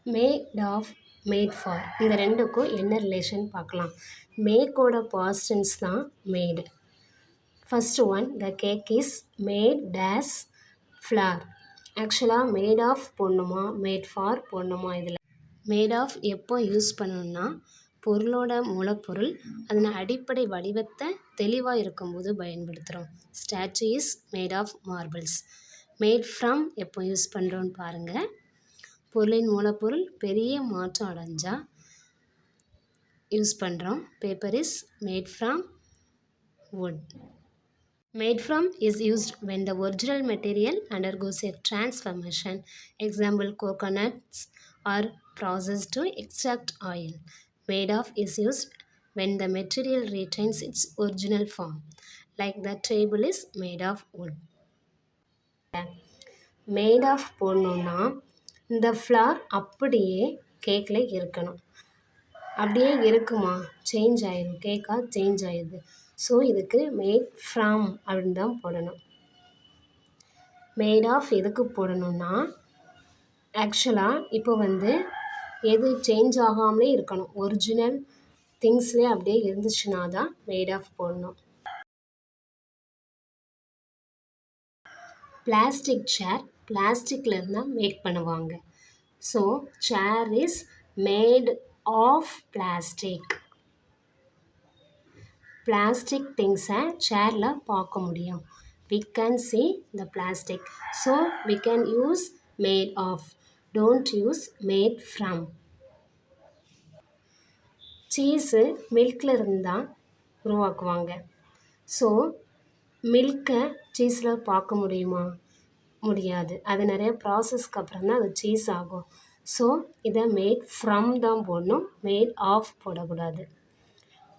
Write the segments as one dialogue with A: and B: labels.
A: Made of, made for இந்த ரெண்டுக்கும் என்ன ரிலேஷன் பார்க்கலாம். மேக்கோட பாஸ்ட் டென்ஸ் தான் made. First one, the cake is made days flour. ஆக்சுவலாக மேட் ஆஃப் போடணுமா மேட் ஃபார் போடணுமா? இதில் மேட் ஆஃப் எப்போ யூஸ் பண்ணணும்னா பொருளோட மூலப்பொருள் அதன் அடிப்படை வடிவத்தை தெளிவாக இருக்கும்போது பயன்படுத்துகிறோம். Statue is made of marbles. Made from எப்போ யூஸ் பண்ணுறோன்னு பாருங்கள். பொருளின் மூலப்பொருள் பெரிய மாற்றம் அடைஞ்சால் யூஸ் பண்ணுறோம். Paper is made from wood. Made from is used when the original material undergoes a transformation. Example, coconuts are processed to extract oil. Made of is used when the material retains its original form. Like the table is made of wood. Made of போடணுன்னா இந்த flower அப்படியே கேக்கில் இருக்கணும். அப்படியே இருக்குமா change ஆயிடும், கேக்காக change ஆயிடுது. So இதுக்கு மேட் ஃப்ரம் அப்படின்னு தான் போடணும். மேட் ஆஃப் எதுக்கு போடணும்னா ஆக்சுவலாக இப்போ எது சேஞ்ச் ஆகாமலே இருக்கணும், ஒரிஜினல் திங்ஸ்லேயே அப்படியே இருந்துச்சுன்னா தான் மேட் ஆஃப் போடணும். பிளாஸ்டிக் சேர் பிளாஸ்டிக்கில் இருந்தால் மேக் பண்ணுவாங்க. So chair is made of plastic. Plastic திங்ஸை சேரில் பார்க்க முடியும். We can see the plastic. So we can use made of. Don't use made from. Cheese மில்கில் இருந்து தான் உருவாக்குவாங்க. ஸோ மில்கை சீஸில் பார்க்க முடியுமா? முடியாது. அது நிறைய ப்ராசஸ்க்கு அப்புறம் தான் அது சீஸ் ஆகும். ஸோ இதை மேட் ஃப்ரம் தான் போடணும், மேட் ஆஃப் போடக்கூடாது.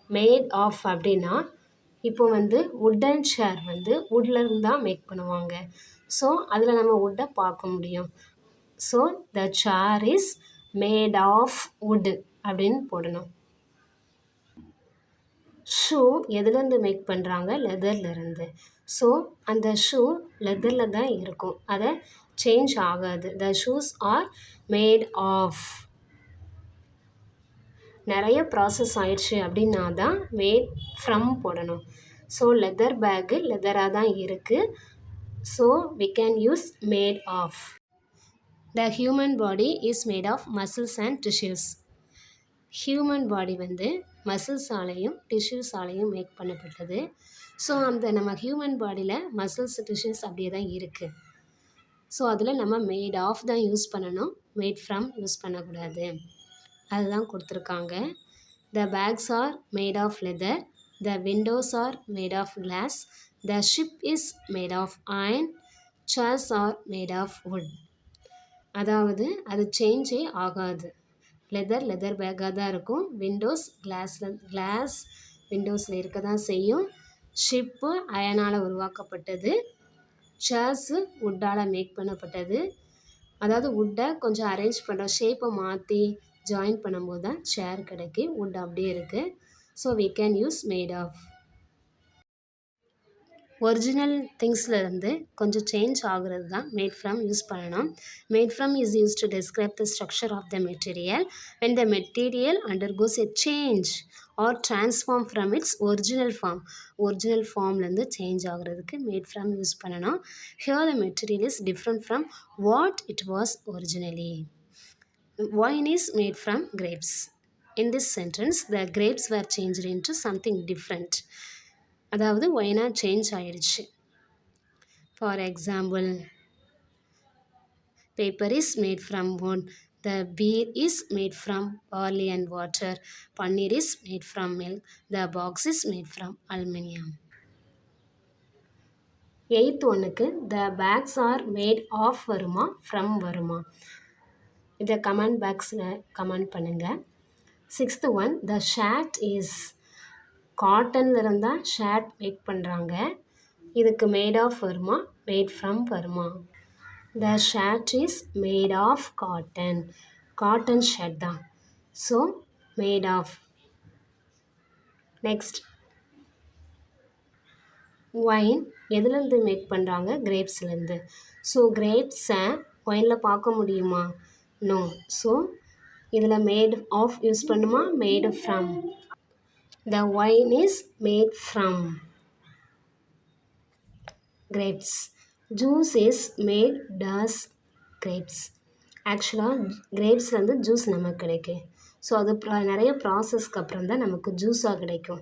A: மேட் ஆஃப் அப்படின்னா இப்போ வுட்டன் சேர் வுட்லேருந்து தான் மேக் பண்ணுவாங்க. ஸோ அதில் நம்ம வுட்டை பார்க்க முடியும். So the chair is made of wood அப்படின்னு போடணும். ஷூ எதுலேருந்து மேக் பண்ணுறாங்க? லெதர்லேருந்து. ஸோ அந்த ஷூ லெதரில் தான் இருக்கும், அதை சேஞ்ச் ஆகாது. The shoes are made of. நிறைய ப்ராசஸ் ஆயிடுச்சு அப்படின்னா தான் மேட் ஃப்ரம் போடணும். ஸோ லெதர் பேக்கு லெதராக தான் இருக்குது. So we can use made of. The human body is made of muscles and tissues. Human body மசில்ஸாலையும் டிஷ்யூஸாலையும் மேக் பண்ணப்பட்டது. ஸோ அந்த நம்ம ஹியூமன் பாடியில் மசில்ஸ் டிஷ்யூஸ் அப்படியே தான் இருக்குது. ஸோ அதில் நம்ம மேட் ஆஃப் தான் யூஸ் பண்ணணும், மேட் ஃப்ரம் யூஸ் பண்ணக்கூடாது. அதுதான் கொடுத்துருக்காங்க. The bags are made of leather. The windows are made of glass. The ship is made of iron. Chairs are made of wood. அதாவது அது சேஞ்சே ஆகாது. லெதர் பேக்காக தான் இருக்கும். விண்டோஸ் கிளாஸ் விண்டோஸில் இருக்க தான் செய்யும். ஷிப்பு அயனால் உருவாக்கப்பட்டது. சேர்ஸு வுட்டால் மேக் பண்ணப்பட்டது. அதாவது வுட்டை கொஞ்சம் அரேஞ்ச் பண்ணுற ஷேப்பை மாற்றி ஜாயின் பண்ணும்போது தான் சேர் கிடைக்கி. வுட் அப்படியே இருக்குது. So we can use made of. Original திங்ஸ்லேருந்து கொஞ்சம் சேஞ்ச் ஆகுறது தான் மேட் ஃப்ரம் யூஸ் பண்ணணும். Made from is use to describe the structure of the material when the material undergoes a change or transform from its original form. Original ஃபார்ம்லேருந்து change ஆகுறதுக்கு made from use பண்ணணும். Here the material is different from what it was originally. Wine is made from grapes. In this sentence, the grapes were changed into something different. அதாவது ஒயினாக change ஆயிடுச்சு. For example, paper is made from wood. The beer is made from barley and water. Paneer is made from milk. The box is made from aluminium. 8th ஒன்றுக்கு the bags are made of வருமா from வருமா? இதை comment பாக்ஸில் comment பண்ணுங்கள். 6th one, the shirt is காட்டனில் இருந்தால் shirt make பண்ணுறாங்க. இதுக்கு மேட் ஆஃப் வருமா மேட் ஃப்ரம் வருமா? The shirt is made of cotton. Cotton shirt தான். So made of. Next, wine எதுலேருந்து மேக் பண்ணுறாங்க? கிரேப்ஸ்லேருந்து. ஸோ கிரேப்ஸை ஒயினில் பார்க்க முடியுமா? நோ. ஸோ இதில் மேட் ஆஃப் யூஸ் பண்ணுமா, made from. The wine is made from grapes. Juice is made does grapes. ஆக்சுவலாக கிரேப்ஸ்லேருந்து ஜூஸ் நமக்கு கிடைக்கும். ஸோ அது நிறைய ப்ராசஸ்க்கு அப்புறம் தான் நமக்கு ஜூஸாக கிடைக்கும்.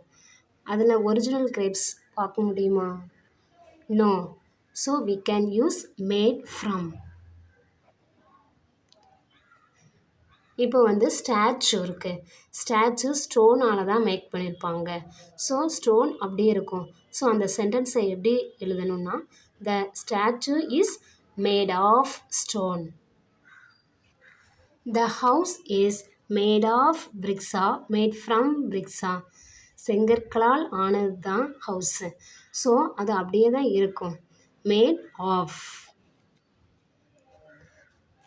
A: அதில் ஒரிஜினல் கிரேப்ஸ் பார்க்க முடியுமா? No. So we can use made from. இப்போ ஸ்டாச்சு இருக்குது. ஸ்டாச்சு ஸ்டோனால் தான் மேக் பண்ணியிருப்பாங்க. ஸோ ஸ்டோன் அப்படியே இருக்கும். ஸோ அந்த சென்டென்ஸை எப்படி எழுதணும்னா, the statue is made of stone. The house is made of பிரிக்ஸா, மேட் ஃப்ரம் பிரிக்ஸா. செங்கற்களால் ஆனது தான் ஹவுஸு. ஸோ அது அப்படியே தான் இருக்கும், made of.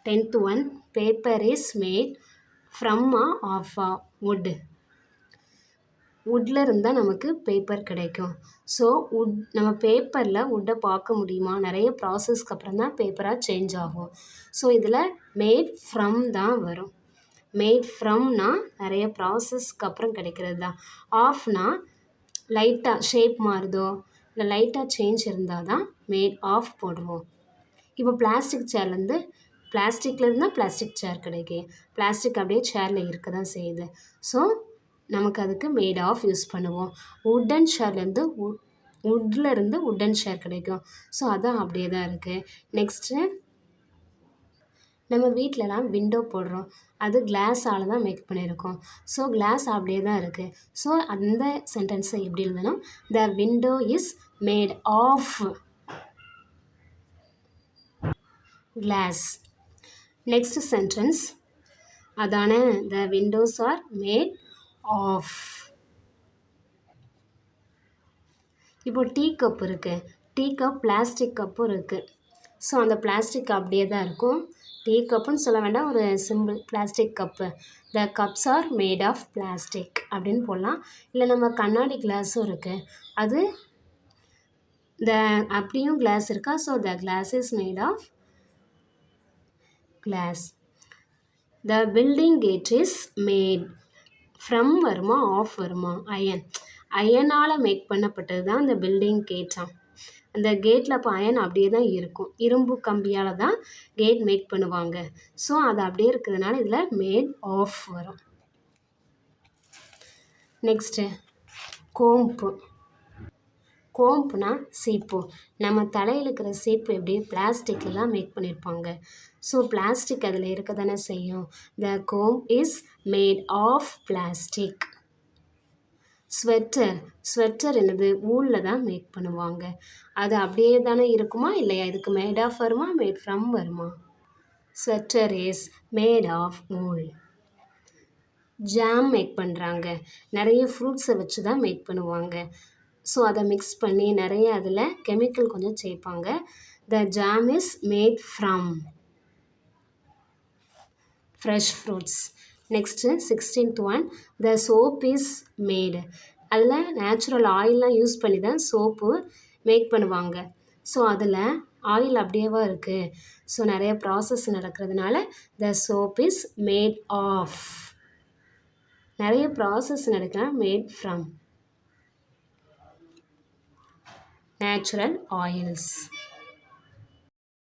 A: 10th one, paper is made from of wood. வுட்டில் இருந்தால் நமக்கு பேப்பர் கிடைக்கும். ஸோ நம்ம பேப்பரில் வுட்டை பார்க்க முடியுமா? நிறைய ப்ராசஸ்க்கு அப்புறம் தான் பேப்பராக சேஞ்ச் ஆகும். ஸோ இதில் மேட் ஃப்ரம் தான் வரும். மேட் ஃப்ரம்னா நிறைய ப்ராசஸ்க்கு அப்புறம் கிடைக்கிறது தான். ஆஃப்னா லைட்டாக ஷேப் மாறுதோ இல்லை லைட்டாக சேஞ்ச் இருந்தால் தான் மேட் ஆஃப் போடுவோம். இப்போ பிளாஸ்டிக்கில் இருந்தால் பிளாஸ்டிக் சேர் கிடைக்கும். பிளாஸ்டிக் அப்படியே சேரில் இருக்க தான் செய்யுது. ஸோ நமக்கு அதுக்கு மேட் ஆஃப் யூஸ் பண்ணுவோம். வுட்டன் ஷேர்லேருந்து வுட்லேருந்து வுட்டன் ஷேர் கிடைக்கும். ஸோ அதான் அப்படியே தான் இருக்குது. நெக்ஸ்ட்டு நம்ம வீட்டிலலாம் விண்டோ போடுறோம். அது கிளாஸால் தான் மேக் பண்ணியிருக்கோம். ஸோ கிளாஸ் அப்படியே தான் இருக்குது. ஸோ அந்த சென்டென்ஸை எப்படி எழுதணும்? The window is made of glass. Next sentence, அதான, the windows are made of. இப்போ டீ கப் இருக்குது. டீ கப் பிளாஸ்டிக் கப்பும் இருக்குது. ஸோ அந்த பிளாஸ்டிக் அப்படியே தான் இருக்கும். டீ கப்புன்னு சொல்ல வேண்டாம், ஒரு simple plastic cup. The cups are made of plastic அப்படின்னு போடலாம். இல்லை நம்ம கண்ணாடி கிளாஸும் இருக்குது. அது அப்படியும் கிளாஸ் இருக்கா. So the glass is made of glass. The building gate is made from வருமா ஆஃப் வருமா? அயனால் மேக் பண்ணப்பட்டது தான் அந்த பில்டிங் கேட்டா. அந்த கேட்டில் அப்போ அயன் அப்படியே தான் இருக்கும். இரும்பு கம்பியால் தான் கேட் மேக் பண்ணுவாங்க. ஸோ அது அப்படியே இருக்கிறதுனால இதில் மேட் ஆஃப் வரும். நெக்ஸ்ட்டு கோம்பு. கோம்புனா சீப்பு. நம்ம தலையில் இருக்கிற சீப்பு எப்படி பிளாஸ்டிக்கில் தான் மேக் பண்ணியிருப்பாங்க. ஸோ பிளாஸ்டிக் அதில் இருக்க தானே செய்யும். The comb is made of plastic. Sweater என்னது வூலில் தான் மேக் பண்ணுவாங்க. அது அப்படியே தானே இருக்குமா இல்லையா? இதுக்கு மேட் ஆஃப் வருமா மேட் ஃப்ரம் வருமா? Sweater is made of wool. Jam make பண்ணுறாங்க. நிறைய ஃப்ரூட்ஸை வச்சு தான் மேக் பண்ணுவாங்க. ஸோ அதை மிக்ஸ் பண்ணி நிறைய அதில் கெமிக்கல் கொஞ்சம் சேர்ப்பாங்க. The jam is made from fresh fruits. Next 16th one, the soap is made. அதில் நேச்சுரல் ஆயிலெலாம் யூஸ் பண்ணி தான் சோப்பு மேக் பண்ணுவாங்க. ஸோ அதில் ஆயில் அப்படியேவா இருக்குது. ஸோ நிறைய ப்ராசஸ் நடக்கிறதுனால the soap is made of. நிறைய ப்ராசஸ் நடக்கிறா மேட் ஃப்ரம் natural oils.